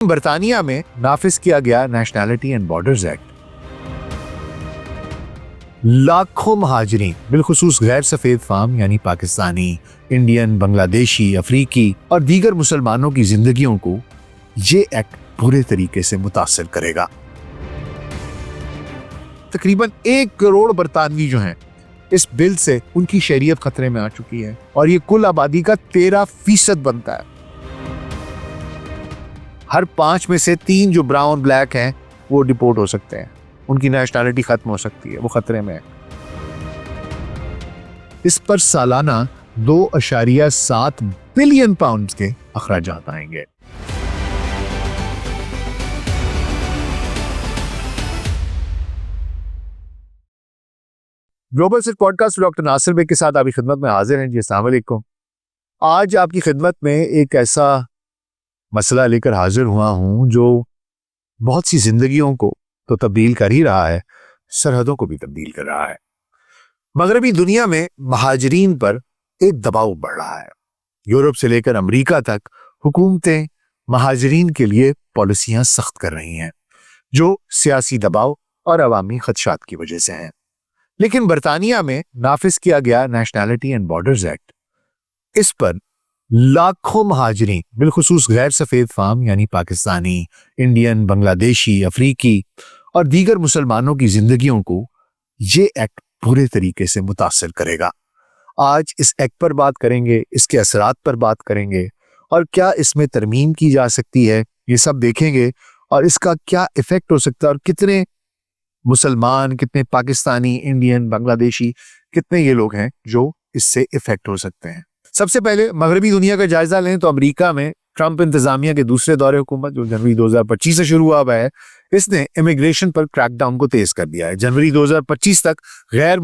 बर्तानिया में नाफिज किया गया नेशनैलिटी एंड बॉर्डर्स एक्ट लाखों महाजरीन बिलखुसूस गैर सफेद फार्म यानी पाकिस्तानी, इंडियन, बांग्लादेशी, अफ्रीकी और दीगर मुसलमानों की जिंदगियों को ये एक्ट पूरे तरीके से मुतासर करेगा। तकरीबन 1 करोड़ बरतानवी जो हैं इस बिल से उनकी शरीयत खतरे में आ चुकी है और ये कुल आबादी का 13% बनता है। हर 5 में से 3 जो ब्राउन ब्लैक हैं वो डिपोर्ट हो सकते हैं, उनकी नेशनैलिटी खत्म हो सकती है, वो खतरे में है। इस पर सालाना 2.7 बिलियन पाउंड के अखराजात आएंगे। ग्लोबल सिर्फ पॉडकास्ट डॉक्टर नासिर बेग के साथ आपकी खिदमत में हाजिर हैं। जी अस्सलाम वालेकुम। आज आपकी खिदमत में एक ऐसा मसला लेकर हाजिर हुआ हूं जो बहुत सी जिंदगियों को तो तब्दील कर ही रहा है, सरहदों को भी तब्दील कर रहा है। मगरबी दुनिया में महाजरीन पर एक दबाव बढ़ रहा है। यूरोप से लेकर अमेरिका तक हुकूमतें महाजरीन के लिए पॉलिसियां सख्त कर रही हैं, जो सियासी दबाव और अवामी खदशात की वजह से हैं। लेकिन बर्तानिया में नाफिज किया गया नेशनैलिटी एंड बॉर्डर्स एक्ट, इस पर लाखों महाजरीन बिलखुसूस गैर सफेद फार्म यानी पाकिस्तानी, इंडियन, बांग्लादेशी, अफ्रीकी और दीगर मुसलमानों की जिंदगियों को ये एक्ट पूरे तरीके से मुतासर करेगा। आज इस एक्ट पर बात करेंगे, इसके असरात पर बात करेंगे और क्या इसमें तरमीम की जा सकती है, ये सब देखेंगे और इसका क्या इफेक्ट हो सकता है और कितने मुसलमान, कितने पाकिस्तानी, इंडियन, बांग्लादेशी, कितने ये लोग हैं जो इससे इफेक्ट हो सकते हैं। सबसे पहले मगरबी दुनिया का जायजा लें तो अमेरिका में ट्रंप इंतजामिया के दूसरे दौरे हुकूमत जो जनवरी 2025 से शुरू हुआ है, इसने इमिग्रेशन पर क्रैकडाउन को तेज कर दिया है। जनवरी 2025 तक गैर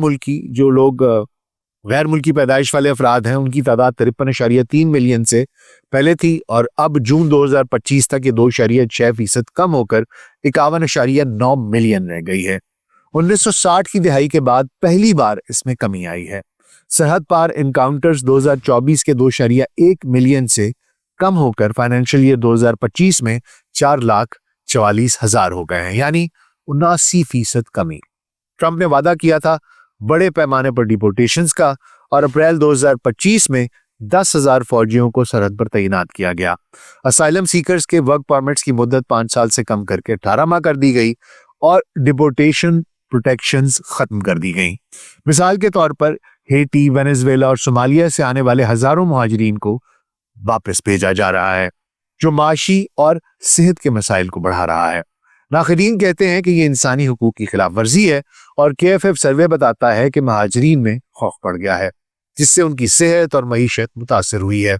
मुल्की पैदाइश वाले अफराद हैं, उनकी तादाद 53.3 मिलियन से पहले थी और अब जून 2025 तक ये 2.6% कम होकर 51.9 मिलियन रह गई है। 1960 की दिहाई के बाद पहली बार इसमें कमी आई है। सरहद पार इनकाउंटर्स 2024 के 2.1 मिलियन से कम होकर फाइनेंशियल ईयर 2025 में 4,44,000 हो गए हैं, यानी 79% कमी। ट्रंप ने वादा किया था बड़े पैमाने पर डिपोर्टेशंस का और अप्रैल 2025 में 10,000 फौजियों को सरहद पर तैनात किया गया। असाइलम सीकर्स के वर्क परमिट्स की मुद्दत 5 साल से कम करके 18 माह कर दी गई और डिपोर्टेशन प्रोटेक्शंस खत्म कर दी गई। मिसाल के तौर पर हेटी, वेनेजुएला और सोमालिया से आने वाले हजारों मुहाजिरीन को वापस भेजा जा रहा है, जो माशी और सेहत के मसाइल को बढ़ा रहा है। नाक़दीन कहते हैं कि ये इंसानी हुकूक की खिलाफ वर्जी है और KFF सर्वे बताता है कि महाजरीन में खौफ बढ़ गया है, जिससे उनकी सेहत और मईशत मुतासर हुई है।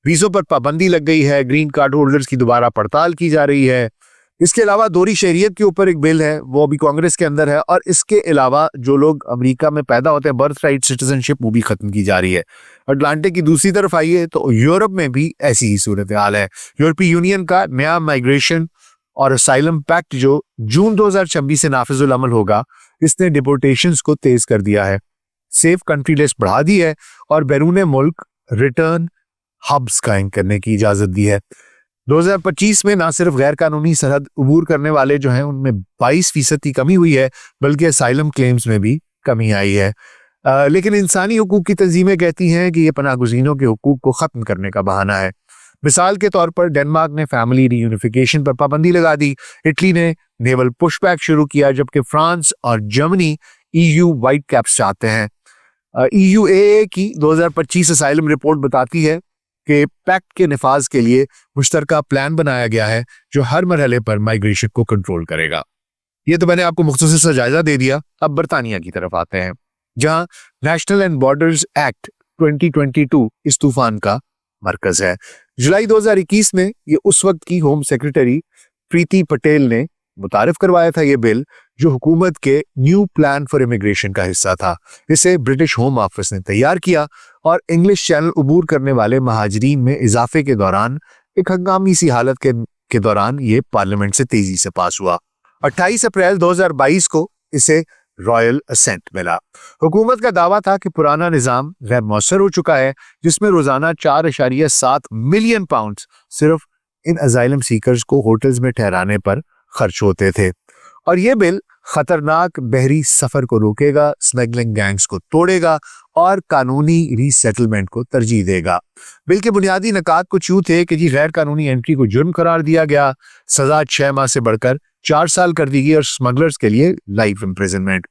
वीज़ों पर पाबंदी लग गई है, ग्रीन कार्ड होल्डर्स की दोबारा पड़ताल की जा रही है। इसके अलावा दोहरी शहरियत के ऊपर एक बिल है, वो अभी कांग्रेस के अंदर है और इसके अलावा जो लोग अमेरिका में पैदा होते हैं, बर्थ राइट सिटीजनशिप, वो भी खत्म की जा रही है। अटलांटिक की दूसरी तरफ आइए तो यूरोप में भी ऐसी ही सूरत हाल है। यूरोपीय यूनियन का नया माइग्रेशन और असाइलम पैक्ट जो जून 2026 से नाफिजुल अमल होगा, इसने डिपोर्टेशंस को तेज कर दिया है, सेफ कंट्री लिस्ट बढ़ा दी है और बैरून मुल्क रिटर्न हब्स कायम करने की इजाजत दी है। 2025 में ना सिर्फ गैर कानूनी सरहद उबूर करने वाले जो हैं उनमें 22% की कमी हुई है, बल्कि असाइलम क्लेम्स में भी कमी आई है। लेकिन इंसानी हुकूक की तंजीमें कहती हैं कि यह पनाहगुज़ीनों के हुकूक को खत्म करने का बहाना है। मिसाल के तौर पर डेनमार्क ने फैमिली रीयूनिफिकेशन पर पाबंदी लगा दी, इटली ने नेवल पुशबैक शुरू किया, जबकि फ्रांस और जर्मनी EU वाइट कैप्स चाहते हैं। EUAA की 2025 असाइलम रिपोर्ट बताती है कि पैक्ट के निफाज के लिए मुश्तरका प्लान बनाया गया है जो हर मरहले पर माइग्रेशन को कंट्रोल करेगा। ये तो मैंने आपको मुख्तसर सा जायजा दे दिया। अब बर्तानिया की तरफ आते हैं, जहां नेशनल एंड बॉर्डर्स एक्ट 2022 इस तूफान का मरकज है। जुलाई 2021 में ये उस वक्त की होम सेक्रेटरी प्रीति पटेल ने मुतारिफ करवाया था ये बिल, जो हुकूमत के न्यू प्लान फॉर इमिग्रेशन का हिस्सा था। इसे ब्रिटिश होम ऑफिस ने तैयार किया और इंग्लिश चैनल उबूर करने वाले महाजरीन में इजाफे के दौरान एक हंगामी सी हालत के दौरान ये पार्लियामेंट से तेजी से पास हुआ। 28 अप्रैल 2022 को इसे रॉयल असेंट मिला। हुकूमत का दावा था कि पुराना निजाम गैर मौसर हो चुका है, जिसमें रोजाना 4.7 मिलियन पाउंड सिर्फ इन अजाइलम सीकर्स को होटल्स में ठहराने पर खर्च होते थे। और ये बिल खतरनाक बहरी सफर को रोकेगा, स्मगलिंग गैंग्स को तोड़ेगा और कानूनी रीसेटलमेंट को तरजीह देगा। बिल के बुनियादी नकात कुछ यूं थे कि जी गैर कानूनी एंट्री को जुर्म करार दिया गया, सजा 6 माह से बढ़कर 4 साल कर दी गई और स्मगलर्स के लिए life imprisonment.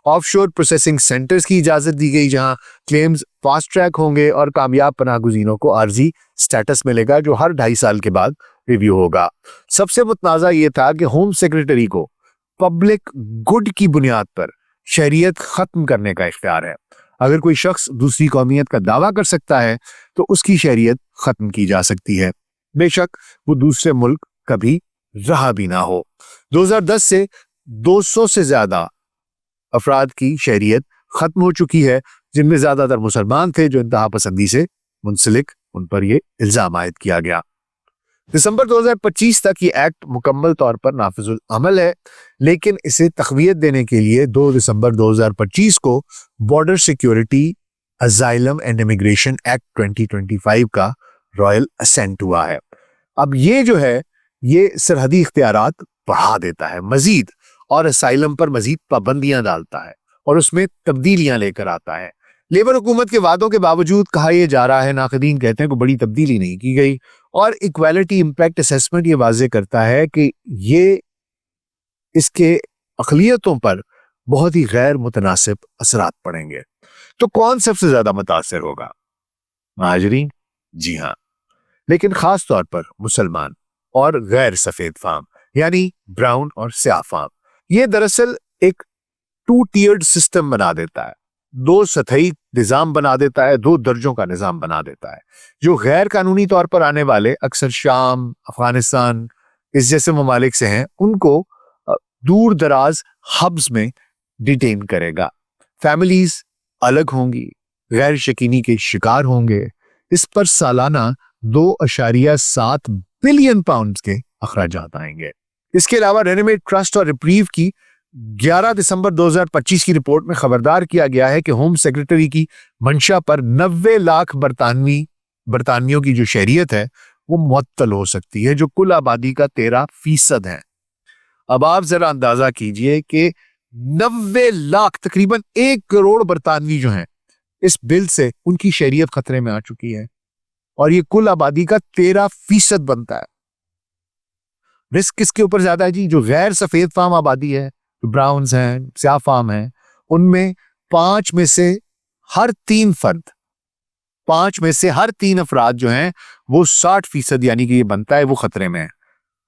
Offshore processing centres की इजाजत दी गई जहां क्लेम्स फास्ट ट्रैक होंगे और कामयाब पनाहगुजीरों को आर्जी स्टेटस मिलेगा जो हर 2.5 साल के बाद रिव्यू होगा। सबसे मुतनाज़ा ये था कि होम सेक्रेटरी को पब्लिक गुड की बुनियाद पर शरीयत खत्म करने का इख्तियार है। अगर कोई शख्स दूसरी कौमियत का दावा कर सकता है तो उसकी शरीयत खत्म की जा सकती है, बेशक वो दूसरे मुल्क कभी रहा भी ना हो। 2010 से 200 से ज्यादा अफराद की शरीयत खत्म हो चुकी है, जिनमें ज्यादातर मुसलमान थे जो इंतहा पसंदी से मुंसलिक उन पर यह इल्जाम आयद किया गया। दिसंबर 2025 तक ये एक्ट मुकम्मल तौर पर नाफिजुल अमल है, लेकिन इसे तक़वियत देने के लिए 2 दिसंबर 2025 को border security asylum and immigration act 2025 का रॉयल असेंट हुआ है। अब ये जो है ये सरहदी इख्तियारात बढ़ा देता है मजीद और असाइलम पर मजीद पाबंदियां डालता है और उसमें तब्दीलियां लेकर आता है। लेबर हुकूमत के वादों के बावजूद कहा यह जा रहा है, नाक़दीन कहते हैं कोई बड़ी तब्दीली नहीं की गई और इक्वालिटी इंपैक्ट असेसमेंट ये वाजे करता है कि ये इसके अक़लियतों पर बहुत ही गैर मुतनासिब असरात पड़ेंगे। तो कौन सबसे ज्यादा मुतासिर होगा? महाजरीन, जी हाँ, लेकिन खास तौर पर मुसलमान और गैर सफेद फार्म यानी ब्राउन और स्याह फार्म। ये दरअसल एक 2 टीयर्ड सिस्टम बना देता है, 2 सतही निजाम बना देता है, 2 दर्जों का निजाम बना देता है। जो गैर कानूनी तौर पर आने वाले अक्सर शाम, अफगानिस्तान इस जैसे ममालिक से हैं, उनको दूर दराज हब्स में डिटेन करेगा। फैमिलीज अलग होंगी, गैर शकीनी के शिकार होंगे। इस पर सालाना 2.7 बिलियन पाउंड के अखराजात आएंगे। इसके अलावा रेनोवेट ट्रस्ट और रिप्रीव की 11 दिसंबर 2025 की रिपोर्ट में खबरदार किया गया है कि होम सेक्रेटरी की मंशा पर 90 लाख बरतानियों की जो शहरियत है वो मुअत्तल हो सकती है, जो कुल आबादी का 13% है। अब आप जरा अंदाजा कीजिए कि 90 लाख, तकरीबन 1 करोड़ बरतानवी जो हैं इस बिल से उनकी शहरियत खतरे में आ चुकी है और ये कुल आबादी का 13% बनता है। रिस्क किसके ऊपर ज्यादा है जी? जो गैर सफेद फार्म आबादी है, जो ब्राउन्स हैं, स्याह फार्म हैं, उनमें 5 में से हर 3 अफराद जो हैं वो 60% यानी कि ये बनता है वो खतरे में है।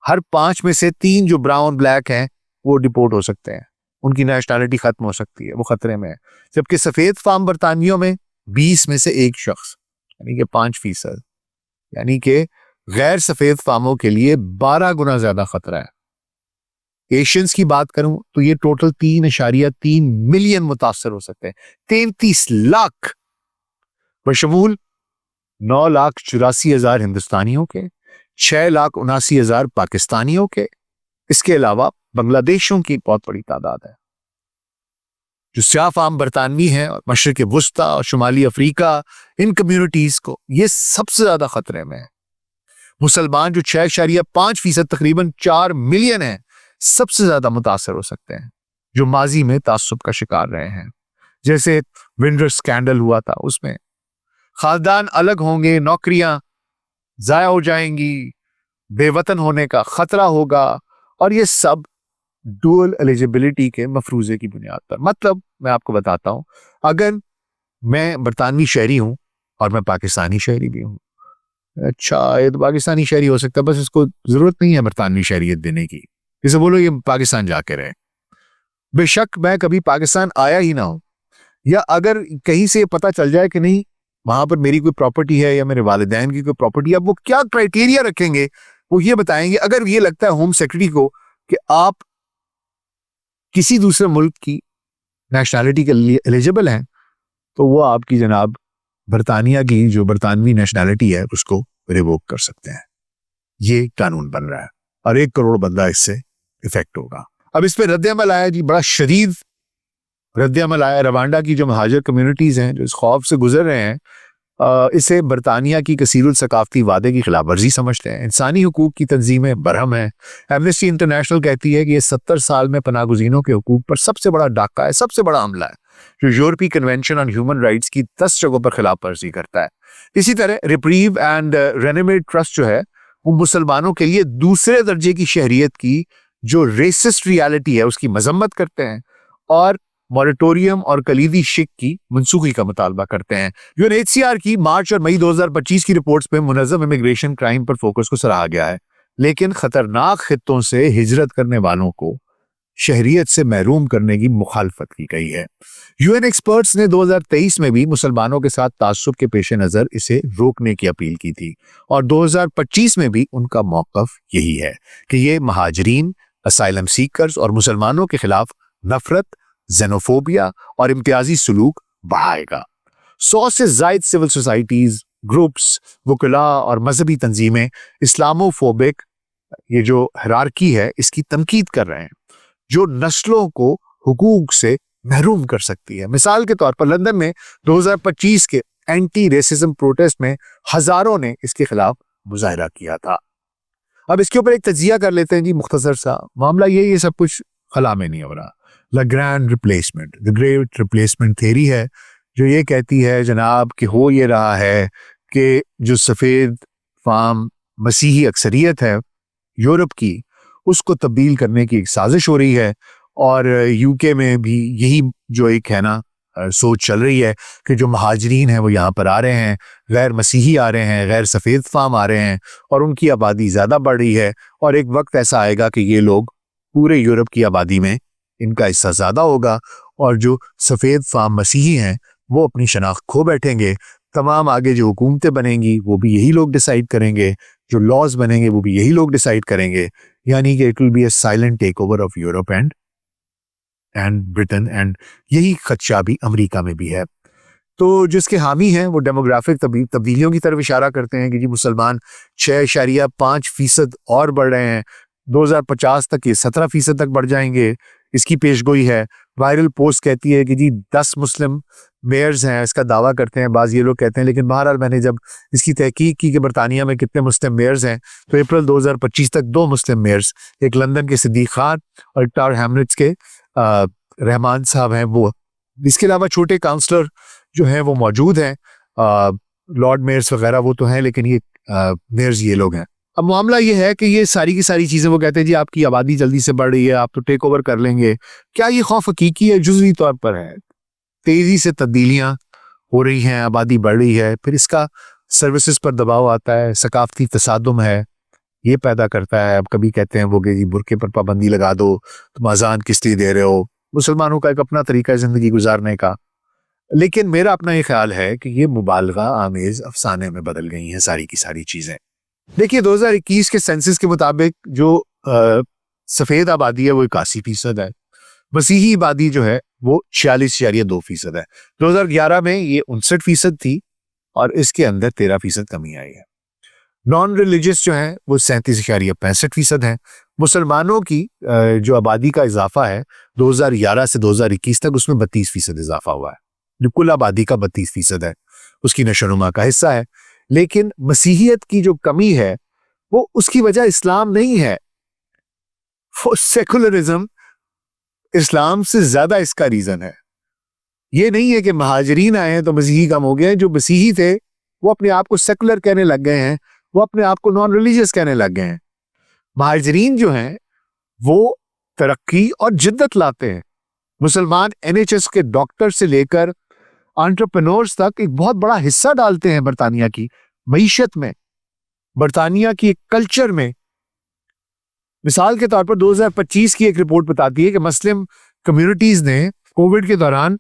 हर 5 में से 3 जो ब्राउन ब्लैक हैं वो डिपोर्ट हो सकते हैं, उनकी नेशनैलिटी खत्म हो सकती है, वो खतरे में है। जबकि सफेद फार्म बरतानियों में 20 में से 1 शख्स यानी कि 5%, यानी कि गैर सफेद फार्मों के लिए 12 गुना ज्यादा खतरा है। एशियंस की बात करूं तो ये टोटल 3.3 मिलियन मुतासर हो सकते हैं। 33 लाख बशमूल 9,84,000 हिंदुस्तानियों के, 6,79,000 पाकिस्तानियों के, इसके अलावा बांग्लादेशियों की बहुत बड़ी तादाद है। जो स्याह फार्म बरतानवी हैं और मशरिक वुस्ता और शुमाली अफ्रीका, इन कम्युनिटीज को ये सबसे ज्यादा खतरे में है। मुसलमान जो 6.5% तकरीबन 4 मिलियन है, सबसे ज्यादा मुतासर हो सकते हैं, जो माजी में तासुब का शिकार रहे हैं। जैसे विंडर स्कैंडल हुआ था, उसमें खानदान अलग होंगे, नौकरियां जाया हो जाएंगी, बेवतन होने का खतरा होगा और ये सब डुअल एलिजिबिलिटी के मफरूजे की बुनियाद पर। मतलब मैं आपको बताता हूं, अगर मैं बरतानवी शहरी हूं और मैं पाकिस्तानी शहरी भी हूं, अच्छा ये तो पाकिस्तानी शहरी हो सकता है, बस इसको जरूरत नहीं है बरतानवी शहरियत देने की, जैसे बोलो ये पाकिस्तान जाके रहे। बेशक मैं कभी पाकिस्तान आया ही ना हो, या अगर कहीं से पता चल जाए कि नहीं वहां पर मेरी कोई प्रॉपर्टी है या मेरे वालिदैन की कोई प्रॉपर्टी, अब वो क्या क्राइटेरिया रखेंगे, वो ये बताएंगे। अगर ये लगता है होम सेक्रेटरी को कि आप किसी दूसरे मुल्क की नेशनैलिटी के लिए एलिजिबल हैं, तो वो आपकी जनाब बरतानिया की जो बरतानवी नेशनैलिटी है उसको रिवोक कर सकते हैं। ये कानून बन रहा है और 1 करोड़ बंदा इससे इफेक्ट होगा। अब इस पर रद्द-ए-अमल आया जी, बड़ा शदीद रद्द-ए-अमल आया। रवांडा की जो महाजर कम्युनिटीज हैं जो इस खौफ से गुजर रहे हैं इसे बरतानिया की कसीरुल सकाफती वादे की खिलाफ वर्जी समझते हैं। इंसानी हुकूक की तंजीमें बरहम हैं। एमनेस्टी इंटरनेशनल कहती है कि ये 70 साल में पनागुज़ीनों के हुकूक पर सबसे बड़ा डाका है, सबसे बड़ा हमला है, जो यूरोपीय कन्वेंशन ऑन ह्यूमन राइट्स की 10 जगहों पर खिलाफ वर्जी करता है। इसी तरह रिप्रीव एंड रेनोवेट ट्रस्ट जो है वो मुसलमानों के लिए दूसरे दर्जे की शहरियत की जो रेसिस्ट रियलिटी है उसकी मजम्मत करते हैं और मॉरेटोरियम और कलीदी शिक की मनसूखी का मुतालबा करते हैं। यूएनएचसीआर की मार्च और मई 2025 की रिपोर्ट्स में मुनज़्ज़म इमिग्रेशन क्राइम पर फोकस को सराहा गया है, लेकिन खतरनाक खित्तों से हिजरत करने वालों को शहरियत से महरूम करने की मुखालफत की गई है। यूएन एक्सपर्ट्स ने 2023 में भी मुसलमानों के साथ तासुब के पेश नज़र इसे रोकने की अपील की थी और 2025 में भी उनका मौक़िफ़ यही है कि ये महाजरीन, असाइलम सीकर्स और मुसलमानों के खिलाफ नफरत, जेनोफोबिया और इम्तियाजी सलूक बढ़ाएगा। 100 से ज़ायद सिविल सोसाइटीज, ग्रुप्स, वकला और मजहबी तंजीमें इस्लामोफोबिक ये जो हिरार्की है इसकी तनकीद कर रहे हैं, जो नस्लों को हुकूक से महरूम कर सकती है। मिसाल के तौर पर लंदन में 2025 के एंटी रेसिज्म प्रोटेस्ट में हजारों ने इसके खिलाफ मुजाहरा किया था। अब इसके ऊपर एक तजिया कर लेते हैं जी, मुख्तसर सा। मामला ये सब कुछ खला में नहीं हो रहा। The grand replacement, the great replacement theory है जो ये कहती है जनाब कि हो ये रहा है कि जो सफ़ेद फाम मसीही अक्सरियत है यूरोप की, उसको तब्दील करने की एक साजिश हो रही है और यूके में भी यही जो एक है ना सोच चल रही है कि जो महाजरीन हैं वो यहाँ पर आ रहे हैं, गैर मसीही आ रहे हैं, गैर सफ़ेद फाम आ रहे हैं और उनकी आबादी ज़्यादा बढ़ रही है और एक वक्त ऐसा आएगा कि ये लोग पूरे यूरोप की आबादी में इनका हिस्सा ज़्यादा होगा और जो सफ़ेद फाम मसीही हैं वो अपनी शनाख्त खो बैठेंगे। तमाम आगे जो हुकूमतें बनेंगी वो भी यही लोग डिसाइड करेंगे, जो लॉज बनेंगे वो भी यही लोग डिसाइड करेंगे, यानी कि it will be a silent take over of Europe and Britain. And यही खदशा भी अमेरिका में भी है। तो जिसके हामी हैं वो डेमोग्राफिक तब्दीलियों की तरफ इशारा करते हैं कि जी मुसलमान 6.5% और बढ़ रहे हैं, 2050 तक ये 17% तक बढ़ जाएंगे, इसकी पेशगोई है। वायरल पोस्ट कहती है कि जी 10 मुस्लिम मेयर्स हैं, इसका दावा करते हैं, बाज़ ये लोग कहते हैं, लेकिन बहरहाल मैंने जब इसकी तहकीक की कि बरतानिया में कितने मुस्लिम मेयर्स हैं तो अप्रैल 2025 तक 2 मुस्लिम मेयर्स, एक लंदन के सिद्दीक खान और एक टावर हैमलेट्स के रहमान साहब हैं वो। इसके अलावा छोटे काउंसलर जो हैं वो मौजूद हैं, लॉर्ड मेयर्स वगैरह वो तो हैं, लेकिन ये मेयर्स ये लोग हैं। अब मामला ये है कि ये सारी की सारी चीज़ें वो कहते हैं जी आपकी आबादी जल्दी से बढ़ रही है, आप तो टेक ओवर कर लेंगे। क्या ये खौफ हकीकी है? जुज़वी तौर पर है। तेज़ी से तब्दीलियाँ हो रही हैं, आबादी बढ़ रही है, फिर इसका सर्विसेज पर दबाव आता है, सकाफती तसादुम है, ये पैदा करता है। अब कभी कहते हैं वो कि जी बुर्के पर पाबंदी लगा दो, तुम अजान किस लिए दे रहे हो। मुसलमानों का एक अपना तरीका है ज़िंदगी गुजारने का, लेकिन मेरा अपना ये ख्याल है कि ये मुबालगा आमेज अफसाने में बदल गई हैं सारी की सारी चीज़ें। देखिए 2021 के सेंसस के मुताबिक जो सफ़ेद आबादी है वो 81% है, मसीही आबादी जो है वो 46.2% है। 2011 में ये 59% थी और इसके अंदर 13% कमी आई है। नॉन रिलीजियस जो है वो 37.65% है। मुसलमानों की जो आबादी का इजाफा है 2011 से 2021 तक उसमें 32% इजाफा हुआ है, जो कुल आबादी का 32% है, उसकी नशोनुमा का हिस्सा है। लेकिन मसीहियत की जो कमी है वो उसकी वजह इस्लाम नहीं है, वो सेकुलरिज्म इस्लाम से ज्यादा इसका रीजन है। ये नहीं है कि महाजरीन आए हैं तो मसीही कम हो गए, जो मसीही थे वो अपने आप को सेकुलर कहने लग गए हैं, वो अपने आप को नॉन रिलीजियस कहने लग गए हैं। महाजरीन जो हैं वो तरक्की और जिद्दत लाते हैं। मुसलमान एनएचएस के डॉक्टर से लेकर एंटरप्रेन्योर्स तक एक बहुत बड़ा हिस्सा डालते हैं बरतानिया की मईशत में, बरतानिया की कल्चर में। मिसाल के तौर पर 2025 की एक रिपोर्ट बताती है कि मुस्लिम कम्युनिटीज ने कोविड के दौरान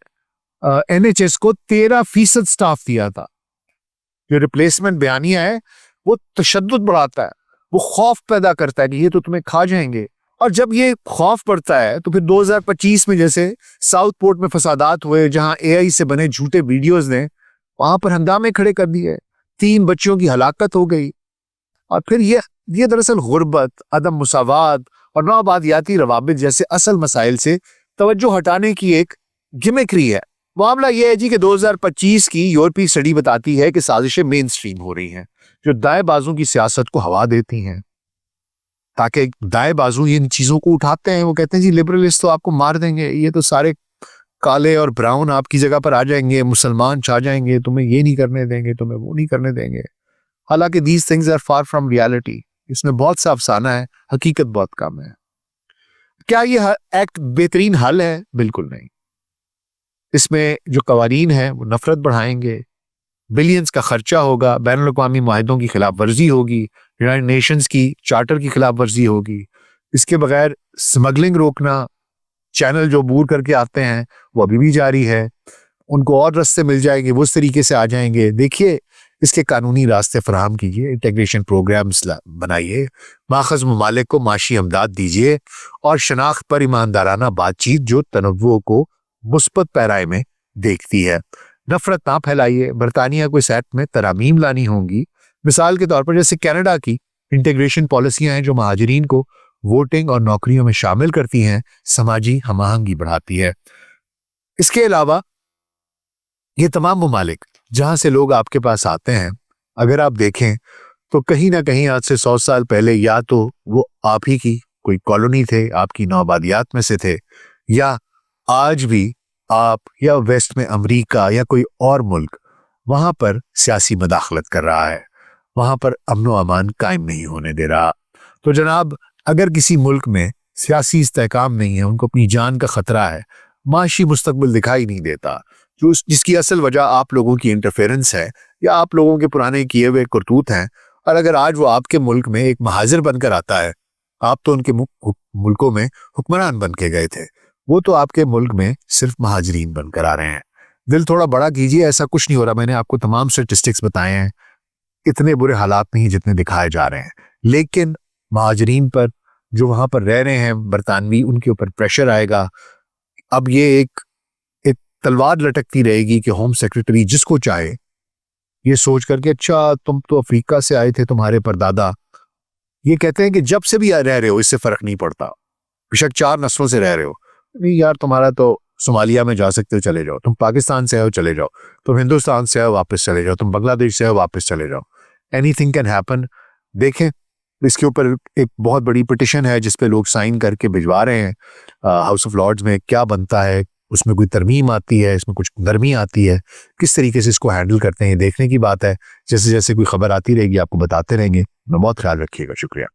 एनएचएस को 13% स्टाफ दिया था। जो रिप्लेसमेंट बयानिया है वो तशद्दुद बढ़ाता है, वो खौफ पैदा करता है कि ये तो तुम्हें खा जाएंगे। और जब ये खौफ पड़ता है तो फिर 2025 में जैसे साउथ पोर्ट में फसादात हुए जहां एआई से बने झूठे वीडियोस ने वहां पर हंगामे खड़े कर दिए, 3 बच्चों की हलाकत हो गई। और फिर ये दरअसल गुर्बत, अदम मुसावात और नौआबादियाती रवाबित जैसे असल मसाइल से तवज्जो हटाने की एक गिमिक्री है। मामला यह है जी कि 2025 की यूरोपीय स्टडी बताती है कि साजिशें मेन स्ट्रीम हो रही हैं जो दाएं बाजू की सियासत को हवा देती हैं, ताकि दाएं बाजू इन चीजों को उठाते हैं। वो कहते हैं जी लिबरलिस्ट तो आपको मार देंगे, ये तो सारे काले और ब्राउन आपकी जगह पर आ जाएंगे, मुसलमान छा जाएंगे, तुम्हें ये नहीं करने देंगे, तुम्हें वो नहीं करने देंगे। हालांकि these things are far from reality. इसमें बहुत सा अफसाना है, हकीकत बहुत कम है। क्या ये एक्ट बेहतरीन हल है? बिल्कुल नहीं। इसमें जो कवानीन है वो नफरत बढ़ाएंगे, बिलियंस का खर्चा होगा, बैनुल अक़वामी मुआहदों की खिलाफ वर्जी होगी, यूनाइटेड नेशंस की चार्टर की खिलाफ वर्जी होगी। इसके बगैर स्मगलिंग रोकना, चैनल जो बूर करके आते हैं वो अभी भी जारी है, उनको और रास्ते मिल जाएंगे, वो उस तरीके से आ जाएंगे। देखिए, इसके कानूनी रास्ते फराहम कीजिए, इंटीग्रेशन प्रोग्राम्स बनाइए, माखज़ ममालिक को माशी इमदाद दीजिए और शनाख्त पर ईमानदाराना बातचीत जो तनव्वुओं को मुस्बत पैराए में देखती है। नफरत ना फैलाइए। बरतानिया को इस एक्ट में तरामीम लानी होंगी। मिसाल के तौर पर जैसे कनाडा की इंटीग्रेशन पॉलिसियां हैं जो महाजरीन को वोटिंग और नौकरियों में शामिल करती हैं, समाजी हम-आहंगी बढ़ाती है। इसके अलावा ये तमाम ममालिक जहां से लोग आपके पास आते हैं, अगर आप देखें तो कहीं ना कहीं आज से 100 साल पहले या तो वो आप ही की कोई कॉलोनी थे, आपकी नौआबादियात में से थे, या आज भी आप या वेस्ट में अमेरिका या कोई और मुल्क वहां पर सियासी मदाखलत कर रहा है, वहां पर अमन व अमान कायम नहीं होने दे रहा। तो जनाब, अगर किसी मुल्क में सियासी इस्तेहकाम नहीं है, उनको अपनी जान का खतरा है, माशी मुस्तकबिल दिखाई नहीं देता, जो जिसकी असल वजह आप लोगों की इंटरफेरेंस है या आप लोगों के पुराने किए हुए करतूत हैं, और अगर आज वो आपके मुल्क में एक महाजिर बनकर आता है, आप तो उनके मुल्कों में हुक्मरान बन के गए थे, वो तो आपके मुल्क में सिर्फ महाजरीन बनकर आ रहे हैं। दिल थोड़ा बड़ा कीजिए, ऐसा कुछ नहीं हो रहा। मैंने आपको तमाम स्टेटिस्टिक्स बताए हैं, इतने बुरे हालात नहीं जितने दिखाए जा रहे हैं, लेकिन महाजरीन पर जो वहां पर रह रहे हैं बरतानवी, उनके ऊपर प्रेशर आएगा। अब ये एक तलवार लटकती रहेगी कि होम सेक्रेटरी जिसको चाहे ये सोच करके, अच्छा तुम तो अफ्रीका से आए थे, तुम्हारे परदादा, ये कहते हैं कि जब से भी रह रहे हो इससे फर्क नहीं पड़ता, बेशक 4 नस्लों से रह रहे हो, नहीं यार तुम्हारा तो सोमालिया में जा सकते हो, चले जाओ, तुम पाकिस्तान से हो चले जाओ, तुम हिंदुस्तान से हो वापस चले जाओ, तुम बांग्लादेश से हो वापस चले जाओ, एनीथिंग कैन हैपन। देखें, इसके ऊपर एक बहुत बड़ी पिटिशन है जिसपे लोग साइन करके भिजवा रहे हैं हाउस ऑफ लॉर्ड्स में। क्या बनता है, उसमें कोई तरमीम आती है, इसमें कुछ नरमी आती है, किस तरीके से इसको हैंडल करते हैं, देखने की बात है। जैसे जैसे कोई खबर आती रहेगी आपको बताते रहेंगे। मैं बहुत ख्याल रखिएगा। शुक्रिया।